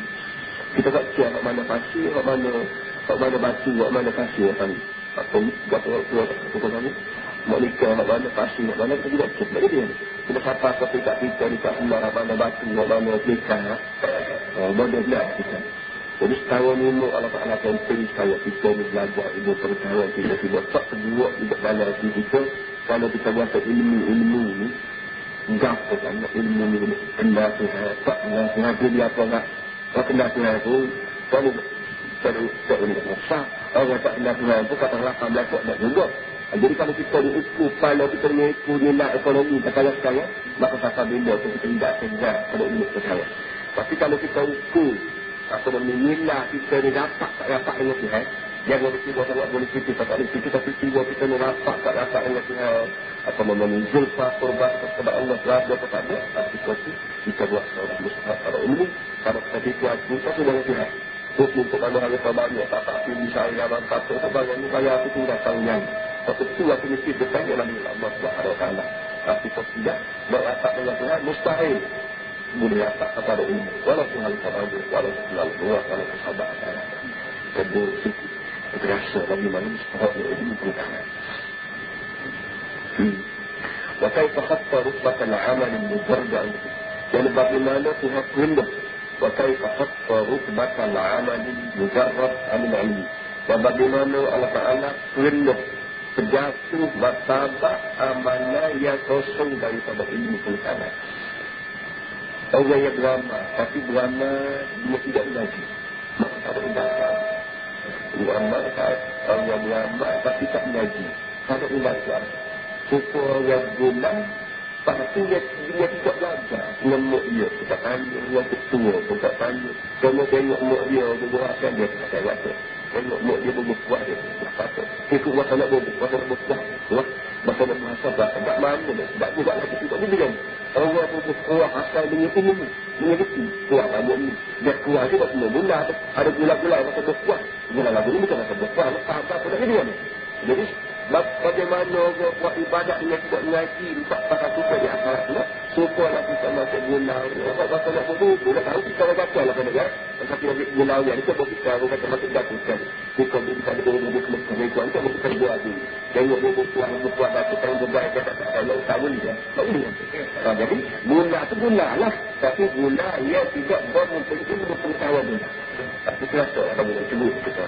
Kita tak cek hak mana pasir, hak mana batu, hak mana pasir yang panggil. Atau bukan kami mau nikah nak mana pasti nak mana kita tidak cukup lagi dia kita siapa seperti tak kita ni tak semua mana batu nak mana nikah bodoh lah kita. Jadi setahun ini Allah Ta'ala campaign supaya kita ni belajar ilmu pengetahuan kita tak kedua juga dalam hati kita. Kalau kita buat ilmu ni gapo kan ilmu ni kenal Tuhan tak kenal Tuhan dia apa nak tak kenal Tuhan tu kalau tak boleh masak. Orang tak kenal Tuhan itu kata 18 tak juga. Jadi kalau kita diikut, kalau kita mengikut nilai ekonomi kata sekarang, maka sampai bila itu kita tidak tegak pada ilmu percaya. Tapi kalau kita ukur atau nilai kita ni dapat tak dapat dengan Tuhan, jangan berkira sangat boleh kita tak boleh kita, tapi kira kita ni dapat tak dapat dengan Tuhan, atau memenuhi zulfah, korban kepada Allah berada kepada tapi kita buat seorang mustahab pada ilmu. Kalau kita fikir kita sudah dengan Tuhan. Hukum kepada hari terbanyak, tak bisa yang kata sebagai ni saya aku tinggal tanggung. Tapi itu aku mesti bertanya dalam Allah Subhanahu wa ta'ala. Tapi kalau tidak berdapat dengan Tuhan, mustahil boleh dapat kepada ilmu. Walaupun hal terbanyak, walaupun hal luar, walaupun sahabat. Kedua situ, terasa bagaimana mustahil ilmu pengetahuan. Wa kaifa khatta rutbatan amal mujarrad. Yani bagaimana Tuhan rendah وكيف خط رتبة العمل مجرد عن العلم. Dan bagaimana Allah Ta'ala rendah terjatuh martabat amalan yang kosong daripada ilmu pengetahuan. Orang yang beramal, tapi beramal dia tidak mengaji. Maka tak ada tindakan. Beramal, orang yang beramal tapi tak mengaji. Tak ada tindakan. Supaya yang guna pasti dia tidak belajar dengan mak dia. Kita tanya yang ketua, kita tanya. Kalau tengok mak dia, dia berasal dia tak rasa. Tengok mak dia berbuat dia, tak rasa. Ikut masalah berbuat, masalah berbuat. Masalah berbuat, tak mana dia. Tak juga lagi, tidak dia bilang. Orang tu berkuah asal dengan ini. Mengerti kuah rambut ni. Dia kuah dia buat semua gula. Ada gula-gula yang macam berkuah. Gula lagu ni bukan macam berkuah. Apa-apa pun tak jadi. Jadi, bagaimana orang buat ibadat dengan tidak mengaji. Tak pasal kita di akhirat tu. Supaya kita macam gula. Apa-apa nak buat tu. Dah tahu kita orang kata lah pada kan. Masa kita ambil gula ni. Kita buat kita orang kata macam jatuh sekali. Kita bisa ada buku kelihatan. Kita bukan buat tu. Tengok buku baca tengok berbaik kata tak boleh dia. Tak boleh. Jadi gula tu gula lah. Tapi gula ia tidak berpengaruh berpengetahuan gula. Tapi kerasa apa boleh sebut kita.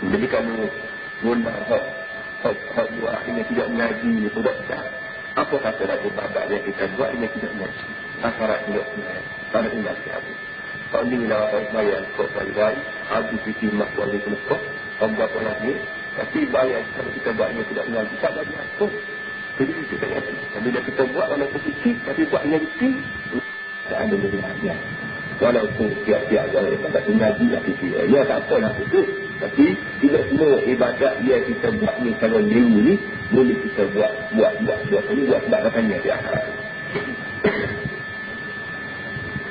Jadi kalau gula hak buat ini tidak mengaji itu tak. Apa kata nak ibadat yang kita buat ini tidak mengaji. Akhirat tidak mengaji. Tak ada ingat siapa. Kalau ni lah orang bayar kau baik. Habis fikir mak wali kau. Apa lagi. Tapi bayar kalau kita buat ini tidak mengaji. Tak bagi apa. Jadi kita tak mengaji. Bila kita buat walaupun sikit. Tapi buat mengaji. Tak ada mengaji. Walaupun tiap-tiap orang yang tak mengaji. Ya tak apa lah itu. Tapi tidak semua ibadat yang kita buat ni. Kalau dewa ni. Boleh kita buat. Ini buat sebab katanya di akhirat.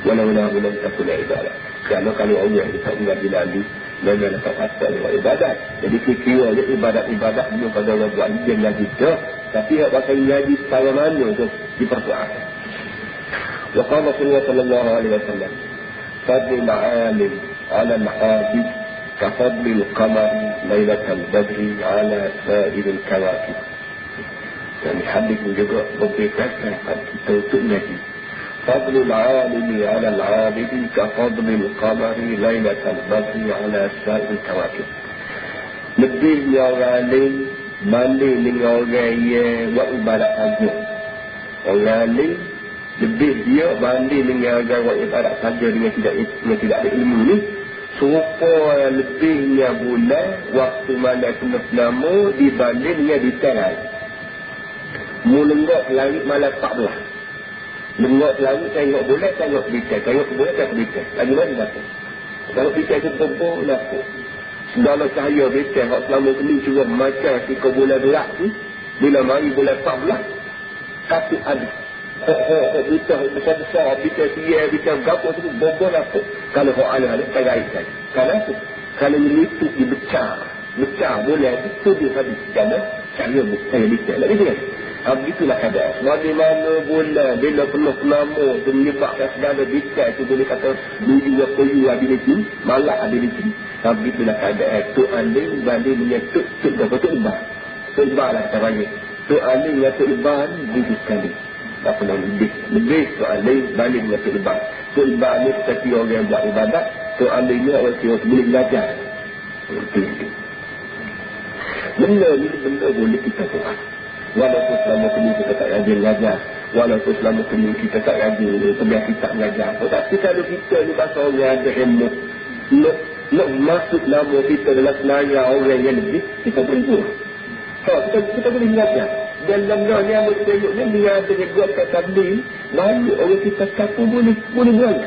Walau-walau kita pula ibadat. Kerana kalau Allah kita mengaji lalu. Memang dapat asal dengan ibadat. Jadi kira-kira ibadat-ibadat belum pada orang buat dia mengaji dah. Tapi yang pasal mengaji secara mana tu dipersoalkan. Wa qala sallallahu alaihi wasallam fadlul 'alim 'ala al-'abid ka fadlil qamari lailatal badri 'ala sa'iril kawakib. Dan hadis juga memberikan kita untuk mengaji. فضل العالم على العابد كفضل القمر ليلة البدر على سائر الكواكب. Lebihnya orang alim banding dengan orang yang buat ibadat saja. Orang alim lebih dia banding dengan orang buat ibadat saja dengan tidak ada ilmu ni. Supaya lebihnya bulan waktu malam tengah lama dibanding dengan detail. Menenggak langit malam 14. Tengok langit, tengok bulan, tengok bintang. Tengok bulan, tengok bintang. Lagi mana dapat? Kalau bintang itu berbau, dapat. Segala cahaya bintang, kalau selama ini juga macam ketika bulan berat tu, bila mari bulan 14, kata ada. Bintang besar-besar, bintang siya, bintang berapa tu, berbau dapat. Kalau orang ada, tak gaib saja. Kenapa? Kalau itu becah bulan itu dia habis. Kerana cahaya bintang. Lagi dia. Begitulah keadaan. Bagaimana bulan bila penuh lama itu menyebabkan segala bintang itu boleh kata dulu koyu ability, malak ability. Begitulah keadaan. Tuk Alim banding dengan Tuk Ibar. Tuk Ibar lah kita panggil. Tuk Alim dengan Tuk Ibar ni begitu sekali. Tak pernah lebih Tuk Alim banding dengan Tuk Ibar. Tuk Ibar ni seperti orang yang buat ibadat. Tuk Alim ni orang yang boleh belajar. Benda ni benda boleh kita buat. Walaupun selama ini kita tak rajin mengajar. Walaupun selama ini kita tak rajin sebiar kita mengajar. Tapi kalau kita ni pasal orang ada ilmu. Nak masuk nama kita dalam senarai orang yang lebih. Kita boleh buat. Kita boleh mengajar. Dan dalam yang bertengok ni dia ada buatkan tabligh. Banyak orang kita kata boleh buat.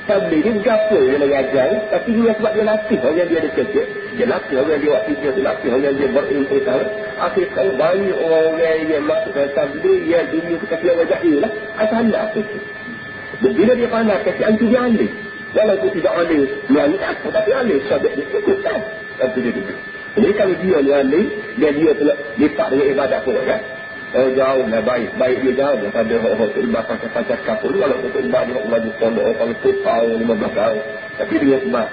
Tabligh ni berapa yang mengajar. Tapi dia sebab dia latih. Orang dia ada kerja. Dia latih orang dia buat kerja. Dia latih orang dia berilmu tahu. Akhirnya banyak orang yang masuk dalam tabligh yang dunia kita kira orang jahil lah. Asal apa itu? Bila dia pandai kasih antu dia alih. Walaupun tidak alih. Dia apa tapi alih. Sebab dia ikut kan. Tapi dia duduk. Jadi kalau dia alih. Dia telah lipat dengan ibadat pula kan. Jauh lah baik. Baik dia jauh lah pada orang terlibat pasal kapal. Walaupun terlibat dia baju pondok. Orang 10 tahun, 15 tahun. Tapi dia sebab.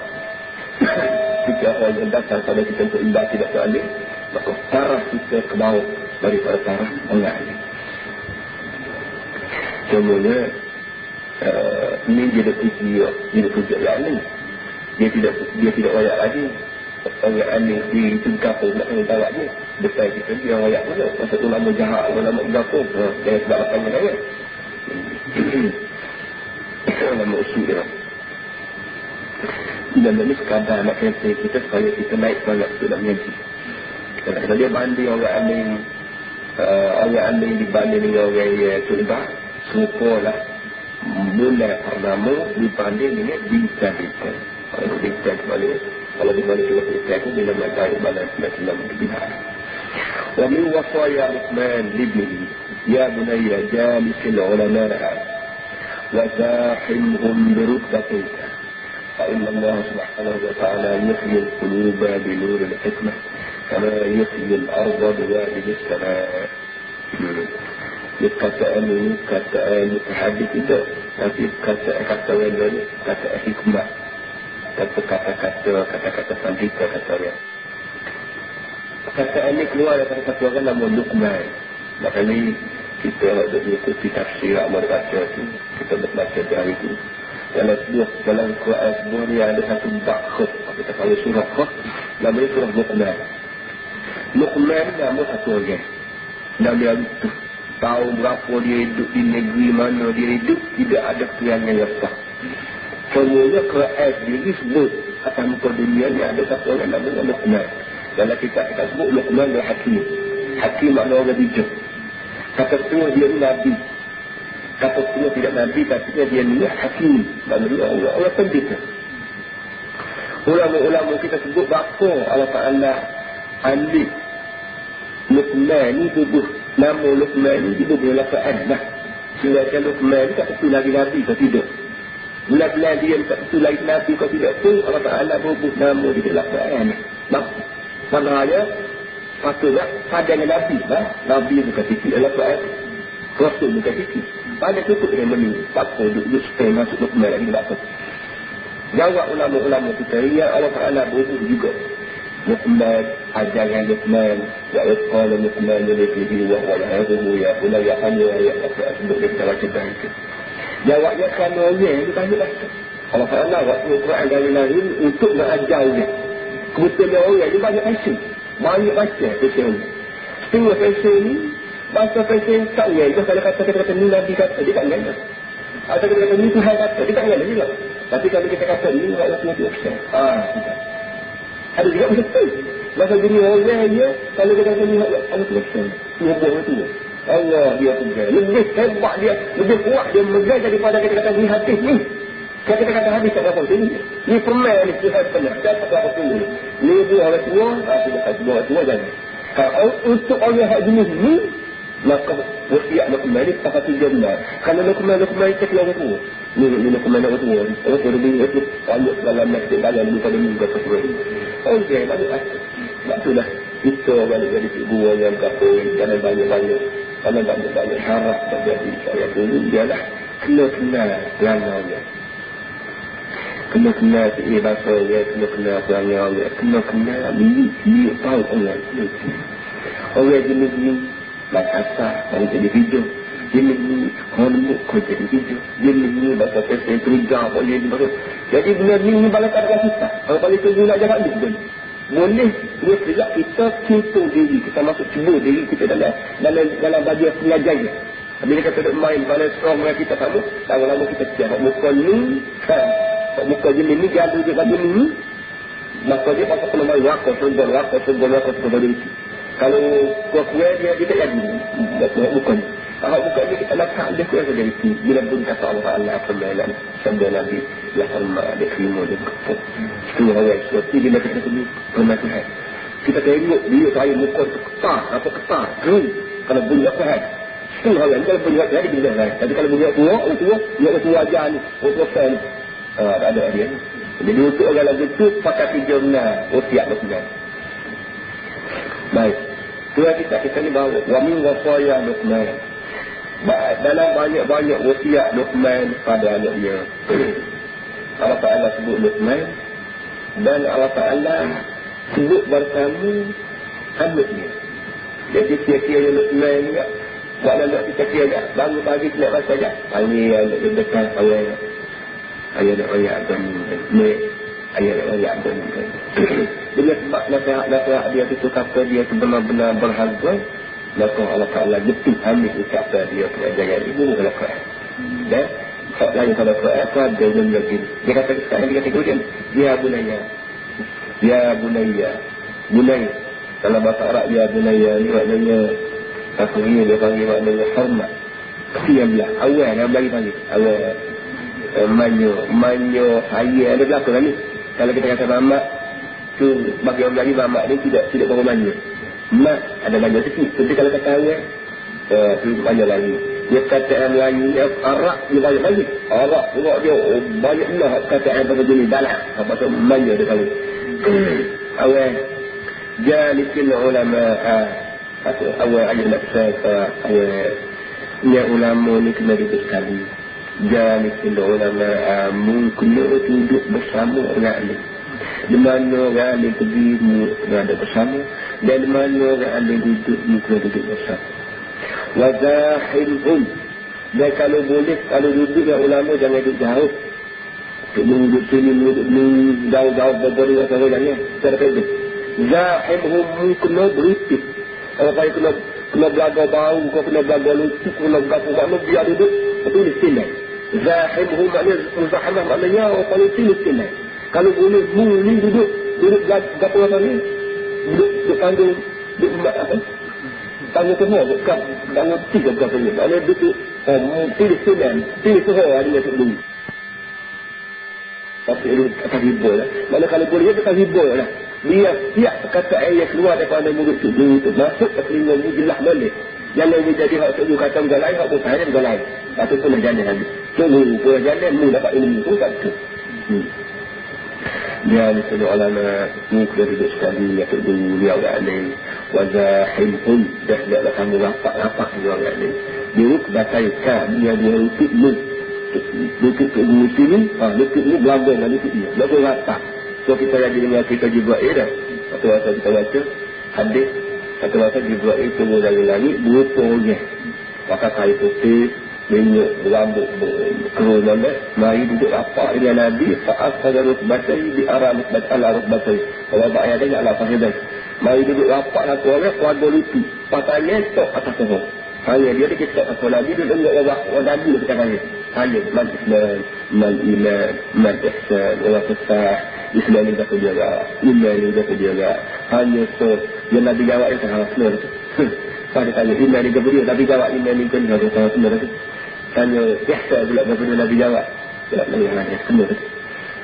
Jika orang yang datang pada kita untuk ibadat tidak teralih. Maka taraf kita ke bawah daripada taraf orang lain. Semuanya ini dia ada puji yang lain. Dia tidak rayak lagi. Orang lain di kapal nak kena tarak dia. Besar kita dia rayak pula. Masa tu lama jahat, lama gapur. Dia sebab apanya rayak. Lama usul dia. Dan ini sekadar nak kata kita supaya kita naik semangat tu dalam mengaji. Kalau dia banding orang alim dibanding dengan orang yang cuba, serupalah bulan purnama dibanding dengan bintang-bintang. Kalau bintang juga bintang itu bila mereka balas semacam lebih hal. Wa min wasaya Luqman libnihi. Ya bunayya jalisil ulama'a wa zahimhum birutbatika fa inna Allah subhanahu wa ta'ala yuhyi al-quluba bi nur al-hikmah kama yuhyi al-arda bi wadi as-sama'. Kataan mutahaddis itu, tapi kata lain kata hikmah, kata pandita kata dia. Kataan ini keluar daripada satu orang nama Luqman. Maknanya kita ada mengikuti tafsir amal baca tu, kita baca dari itu. Dalam Quran sebuah dia ada satu bab khuf, kita panggil surah khuf, namanya surah Luqman. Luqman nama satu orang. Nama dia itu. Tahu berapa dia hidup di negeri mana dia hidup, tidak ada ketuhanan yang sah. Semuanya Quran sendiri sebut atas muka dunia ni ada satu orang namanya Luqman. Dalam kita sebut Luqman dan Hakim. Hakim makna orang bijak. Kata semua dia ni Nabi. Kata semua tidak Nabi, tapi dia ni Hakim. Maksudnya orang pendeta. Ulama-ulama kita sebut berapa Allah Ta'ala ambil Luqman ni tubuh. Nama Luqman ni tubuh dalam Quran lah. Sehingga Luqman ni tak tentu lagi Nabi atau tidak. Bila-bila dia tak tentu lagi Nabi atau tidak pun Allah Ta'ala berubah nama di dalam Quran. Maknanya patutlah pada Nabi lah. Nabi bukan titik dalam Quran. Rasul bukan titik. Pada cukup dia menunggu. Tak apa duduk supaya masuk Luqman lagi tak apa. Jawab ulama-ulama kita. Ya Allah Ta'ala berubah juga. Luqman, ajaran Luqman. Ya Qala Luqman libihi wa huwa ya'idhuhu ya bunayya ya apa sebut dia kita baca dah itu. Jawabnya kerana orang itu tanya baca. Allah Ta'ala waktu Quran dari lahir untuk mengajar dia. Kebetulan orang dia banyak baca. Banyak baca baca ni. Setengah baca ni, bahasa baca tak ingat. Itu kalau kata ni Nabi kata, dia tak ingat. Atau kita kata ni Tuhan kata, dia tak ingat juga. Tapi kalau kita kata ni, Allah Ta'ala tidak. Tidak. Ada juga betul. Masa dunia orangnya, kalau kita kata ni, Allah Ta'ala tidak. Ngobong itu. Allah dia pegang. Lebih hebat dia, lebih kuat dia megang daripada kita kata ni hadis ni. Kalau kita kata hadis tak apa sini. Ni permai ni Tuhan pernah. Tak apa sini. Ni dua orang tua, sudah dua orang tua jangan. Kalau untuk orang hak jenis ni, maka wasiat Luqman ni tak patut benar. Kerana Luqman itu keluar orang tua. Ni Luqman orang tua. Orang tua lebih banyak dalam nasib dalam daripada muka ketua. Okey, banyak hati. Sebab itulah kita balik jadi guru yang berapa kerana banyak-banyak. Kerana banyak-banyak harap terjadi saya dulu ialah kena kenal perangai. Kena kenal bahasa dia, kena kenal perangai dia, kena kenal ni tahu orang. Orang jenis ni baik asal, orang jadi hidup. Jenis ni hormuk kau jadi hidup. Jenis ni bahasa pesen terujah boleh baru. Jadi benar ni balasan dengan kita. Kalau paling tu nak jaga ni pun. Boleh dia sejak kita cinta diri, kita masuk cuba diri kita dalam bahagian pengajar. Bila kita duduk main pada strong dengan kita kamu, lama-lama kita siap muka ni kan. Muka jenis ni dia ada je bagi ni. Maka dia pasal kena main wakil sebuah diri. Kalau kuat-kuat dia tak jadi muka ni. Kalau muka ni kita letak dia kuat saja diri. Bila pun kata Allah Ta'ala sabda Nabi la halma ada khimo dan kepuk. Itu orang seperti bila kita tunggu permai Tuhan. Kita tengok dia saya muka ketar. Kalau bunyi apa kan? Itu orang kalau bunyi apa dia bila kan. Tapi kalau bunyi tua ajar ni, tua fan. Ada dia. Jadi untuk orang lagu tu pakai jurnal wasiat Luqman. Baik. Tuan kita ni bawa wa min wasaya Luqman. Dalam banyak-banyak wasiat Luqman pada anak dia. Allah Ta'ala sebut Luqman dan Allah Ta'ala sebut bersama anak dia. Jadi kira-kira Luqman ni buat anak kita kira bangun pagi selek masa je. Panggil anak dia dekat ayat abang ni. Bila sebab nasihat dia tu kata dia tu benar-benar berharga, maka Allah Ta'ala betul ambil ucapan dia pengajaran ibu kalau Quran. Dan hak lain kalau Quran tu ada yang lagi. Dia kata sekarang dia kata kemudian ya bunayya. Dalam bahasa Arab ya bunayya ni maknanya takrir dia panggil maknanya hormat. Kesianlah awal yang bagi panggil awal manyo saya ada belakang kan ni. Kalau kita kata mamak tu bagi orang Melayu mamak ni tidak baru manyo. Mak ada banyak sikit. Tapi kalau kata awal Itu banyak lagi. Dia kataan Melayu ni Arab dia banyak lagi. Arab juga dia banyaklah kataan pada dunia dalam. Apa tu banyak dia tahu. Awal jalikin ulama awal aja nak saya awal ni ulama ni kena duduk sekali. Jalikin ulama mungkin duduk bersama orang alim. Di mana orang alim pergi berada bersama dan di mana orang alim duduk bersama. Wazahilhum. Dan kalau boleh, kalau duduk dengan ulama jangan duduk jauh. Duduk sini, duduk ni, jauh-jauh berbalik dengan orang jangan. Cara itu. Zahilhum kena beripit. Kalau kaya kena belaga bau, kau kena belaga lucu, kena belaga makna biar duduk. Itu distinai. Zahilhum maknanya orang paling distinai. Kalau boleh, ni duduk berapa orang ni? Duduk panggung, duduk apa? Tanya semua, tanya tiga berapa ni. Ada duduk, pilih sunan, pilih suhor ada yang dulu. Tapi itu akan hibur lah. Mana kalau boleh, dia akan hibur lah. Biar setiap perkataan yang keluar daripada mulut tu, masuk ke telinga mu jelas balik. Jangan dia jadi hak tu kata orang lain, hak bukan hanya orang lain. Lepas tu nak jalan lagi. Tunggu, pun jalan, mu dapat ilmu tu, tak tu. Dia ni semua ulama ni kena duduk sekali yang dulu dia orang alim wazahilhum dah tidaklah kamu rapat dia orang alim dia bataikan dia untuk mu untuk ilmu sini untuk ilmu belajar dengan untuk dia belajar rapat. So kita jadi dengan kita Jibril dah satu masa kita baca hadis satu masa Jibril turun dari langit berupa orang maka kain putih minyak berambut kerana mari duduk rapat dengan Nabi saat pada rukbatai di arah rukbatai kalau ayat dia nak lapar hebat mari duduk rapat lah orang keluarga lucu patahnya tok atas pohon hanya dia kita apa lagi dia dengar orang Nabi kita kata hanya man Islam man iman man ihsan orang sesat Islam ni tak jaga iman ni tak jaga hanya so yang Nabi jawab itu salah semua tu pada tanya iman ni kepada Nabi jawab iman ni kan salah semua tu tanya ihsan pula kepada Nabi jawab tak boleh ada semua tu.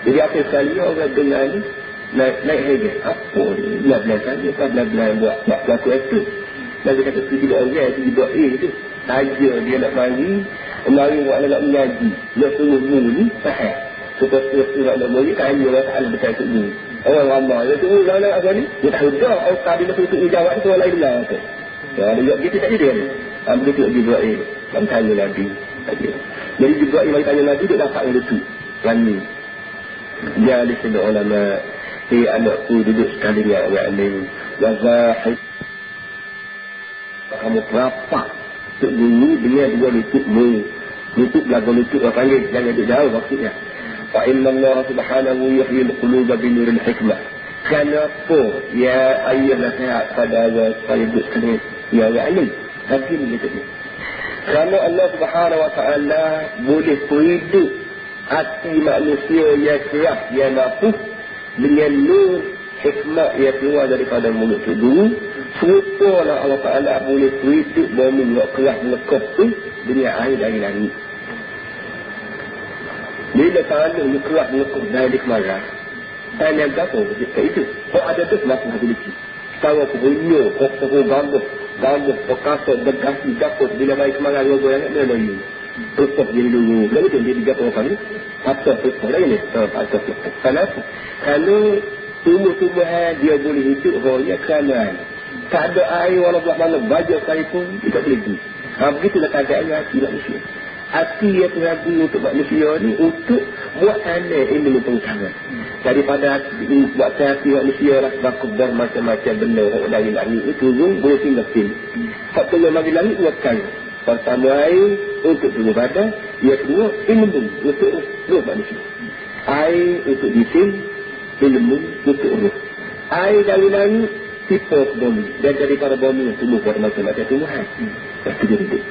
Jadi akhir sekali orang dengar ni naik harga apa ni belah-belah saja belah-belah buat laku itu Nabi kata tu tidak orang tu tidak tu saja dia nak mari buat nak mengaji nak suruh ni faham seperti nak mari tanya Allah Ta'ala dekat tu orang ramai dia tu nak apa ni dia tahu dah orang tadi nak suruh jawab tu orang lain lah tu dia gitu tak jadi kan ambil tu Jibril tanya Nabi jadi Jibril mari tanya Nabi dia dapat benda tu lani dia ada sedar ulama anakku duduk sekali dengan orang alim wazahid kamu rapat untuk dulu dengan dua lutut lagu lutut orang panggil jangan duduk jauh maksudnya fa inna Allah subhanahu yuhyil quluba binuril hikmah kenapa ya ayah nasihat pada Allah supaya duduk sekali ya orang alim hakim gitu ni kerana Allah subhanahu wa ta'ala boleh hidup hati manusia yang keras yang nafsu dengan nur hikmah yang keluar daripada mulut tu dulu serupalah Allah Ta'ala boleh hidup bumi yang keras lekap tu dengan air dari langit bila tanah yang keras lekap dari kemarah tanya berapa itu kok ada tu masuk hati lagi tahu aku bunyo kok gambut perkasa berkasih dapur bila baik kemarah dia yang nak lagi Tutup jadi dulu. Lalu dia digap orang ni. Patah tutup lagi ni. Patah tutup. Kenapa? Kalau tumbuh-tumbuhan dia boleh hidup orangnya kerana tak ada air walaupun mana baju saya pun tidak boleh hidup. Begitulah keadaannya hati manusia. Hati yang terhadu untuk manusia ni untuk buat tanda ilmu pengetahuan. Daripada buat hati manusia lah berkubar macam-macam benda dari langit itu turun boleh tinggal sini. Tak turun lagi langit buat kali. Pertama air untuk tubuh badan, yang kedua ilmu untuk roh manusia. Air untuk jisim, ilmu untuk roh. Air dari langit tipe bumi dan daripada bumi yang tumbuh pada macam-macam tumbuhan. Itu dia hidup.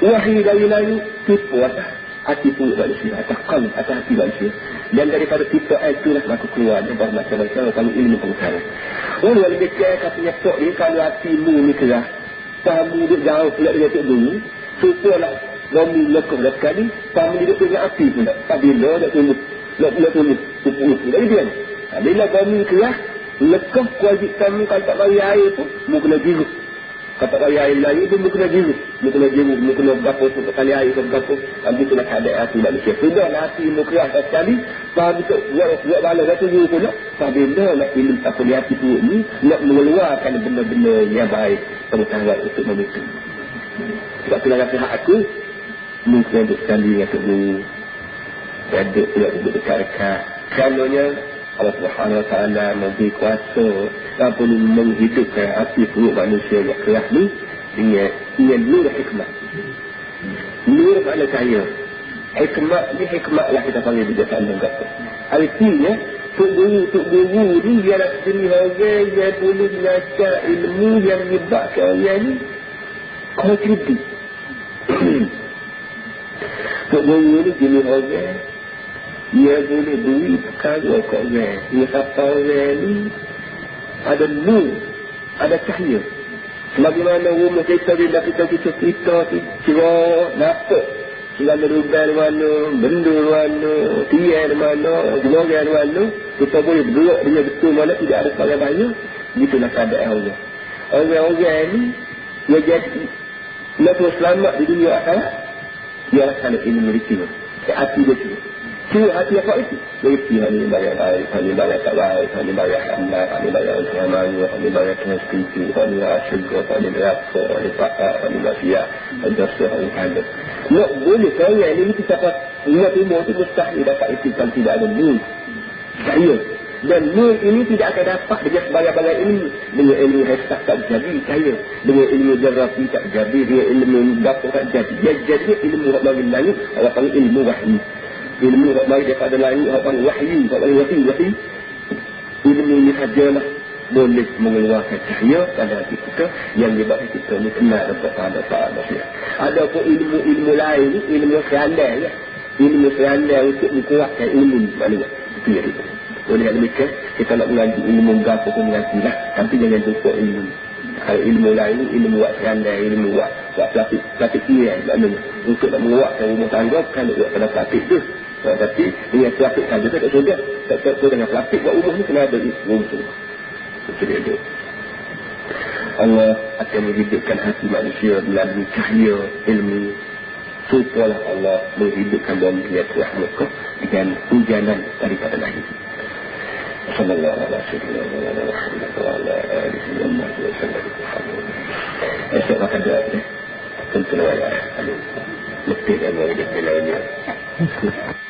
Wahyu dari langit tipe atas hati tubuh manusia, atas qalb, atas hati manusia. Dan daripada tipe air itulah maka keluar daripada macam-macam kalau ilmu pengetahuan. Orang lebih kaya katanya tok ni kalau hatimu ni keras. Kamu duduk jauh pula dengan Tok Dulu. Supalah bumi lekuk dah sekali. Kamu duduk dengan api pula. Tak bila nak tunduk. Nak tunduk. Tunduk. Dari dia ni. Bila bumi keras. Lekuk wajib kamu kalau tak bagi air pun. Mu kena biru. Kata raya air Melayu itu mukna jiru, mukna berapa kali air berapa. Ambil itulah keadaan hati manusia. Sudahlah hati mukna sekali, faham itu buat bala satu jiru pula. Bila nak ilmu tak boleh hati tu ni nak mengeluarkan benda-benda yang baik pengetahuan untuk memikat. Sebab itulah nasihat aku mungkin untuk sekali yang guru ada pula duduk dekat-dekat. Kerana Allah Subhanahu Wa Taala memberi kuasa apa ni menghidupkan hati perut manusia yang keras ni dengan nur hikmah. Nur makna cahaya. Hikmah ni hikmah lah kita panggil bijaksana kata. Artinya Tok guru ni dia nak jenis orang yang boleh mengajar ilmu yang menyebabkan orang ni kontribut. Tok guru ni jenis orang dia boleh beri perkara ke orang. Dia siapa orang ni ada nur, ada cahaya. Sebagaimana rumah kita bila kita cerita cerah, nampak segala rubah di mana, benda di mana, tiang di mana, jemaah di mana, kita boleh bergerak dengan betul mana, tidak ada sebarang banyak. Itulah keadaan Allah. Orang-orang ni dia jadi nak selamat di dunia akhirat, dia akan ilmu dikira. Hati dia tu. Cuma hati apa itu? Mereka hanya bayar baik, hanya bayar tak baik, hanya bayar amal, hanya bayar keamanan, hanya bayar setuju, hanya syurga, hanya neraka, hanya taat, hanya mafiat, hanya dosa, hanya kandung. Nak boleh orang ini kita dapat ingat ilmu itu mustahil dapat itu kalau tidak ada nur. Cahaya. Dan nur ini tidak akan dapat dengan sebarang-barang ilmu. Dengan ilmu hisab tak jadi cahaya. Dengan ilmu geografi tak jadi. Dengan ilmu dapur tak jadi. Dia jadi ilmu yang bagi langit, orang panggil ilmu wahyu. Ilmu yang bagi daripada langit, orang panggil wahyu. Orang panggil wahyu. Ilmu ini sajalah boleh mengeluarkan cahaya pada hati kita yang menyebabkan kita ni kenal kepada manusia. Ada pun ilmu lain, ilmu serandai ya. Ilmu serandai untuk menguatkan ilmu maknanya. Itu yang itu. Oleh demikian kita nak mengaji ilmu berapa pun mengaji lah. Tapi jangan lupa ilmu. Kalau ilmu lain, ilmu buat serandai, ilmu buat plastik kiri maknanya. Untuk nak menguatkan rumah tangga kan nak buat pada plastik tu. Tapi dengan plastik saja tak sudah. Tak dengan plastik buat rumah ni kena ada ilmu tu. Itu. Allah akan menghidupkan hati manusia melalui cahaya ilmu. Supalah Allah menghidupkan bumi yang telah mekah dengan hujanan daripada langit. Sallallahu alaihi wasallam. Esok akan ada tentu ada lebih dari itu.